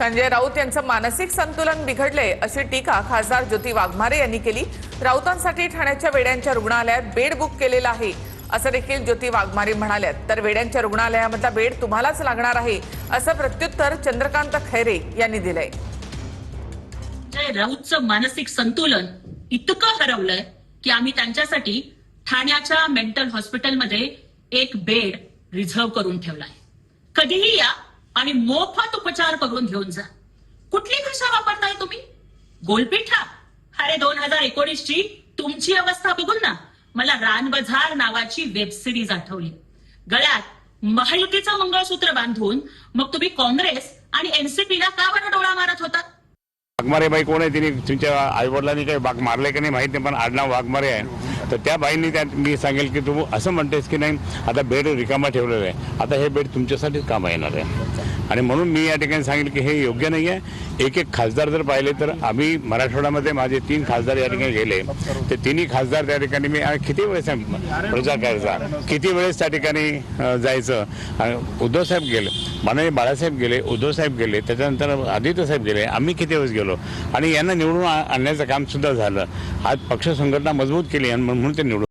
संजय राऊत यांचं मानसिक संतुलन बिघडले अशी टीका खासदार ज्योती वाघमारे यांनी केली। राऊतांसाठी ठाण्याच्या वेड्यांच्या रुग्णालयात बेड बुक केलेला आहे असं देखील ज्योती वाघमारे म्हणाल्यात। तर वेड्यांच्या रुग्णालयामधला बेड तुम्हालाच लागणार आहे असं प्रत्युत्तर चंद्रकांत खैरे यांनी दिलंय। संजय राऊतचं मानसिक संतुलन इतकं हरवलंय की आम्ही त्यांच्यासाठी ठाण्याच्या मेंटल हॉस्पिटलमध्ये एक बेड रिझर्व करून ठेवलाय। कधीही या आणि मोफत उपचार करून घेऊन जा। कुठली भाषा वापरताय तुम्ही? गोलपीठा? अरे 2019 ची तुमची अवस्था बघून ना मला रान बझार नावाची वेब सिरीज आठवली। गळ्यात महायुतीचं मंगळसूत्र बांधून मग तुम्ही काँग्रेस आणि एनसीपीला का बरं डोळा मारत होता? वाघमारे बाई कोण आहे? तिने तुमच्या आईवडिलांनी काही वाघ मारले की नाही माहित नाही, पण आडनाव वाघमारे आहे। तर त्या बाईंनी मी सांगेल की तू असं म्हणतेस की नाही आता बेड रिकामा ठेवलेला आहे, आता हे बेड तुमच्यासाठीच काम येणार आहे। आणि म्हणून मी या ठिकाणी सांगेल की हे योग्य नाही आहे। एक एक खासदार जर पाहिले तर आम्ही मराठवाड्यामध्ये माझे 3 खासदार या ठिकाणी गेले, ते तिन्ही खासदार त्या ठिकाणी मी किती वेळेस प्रजा किती वेळेस त्या ठिकाणी जायचं। उद्धव साहेब गेले, माननीय बाळासाहेब गेले, उद्धव साहेब गेले, त्याच्यानंतर आदित्य साहेब गेले, आम्ही किती वेळेस गेलो आणि यांना निवडून आणण्याचं काम सुद्धा झालं। आज पक्ष संघटना मजबूत केली आणि म्हणून ते निवडून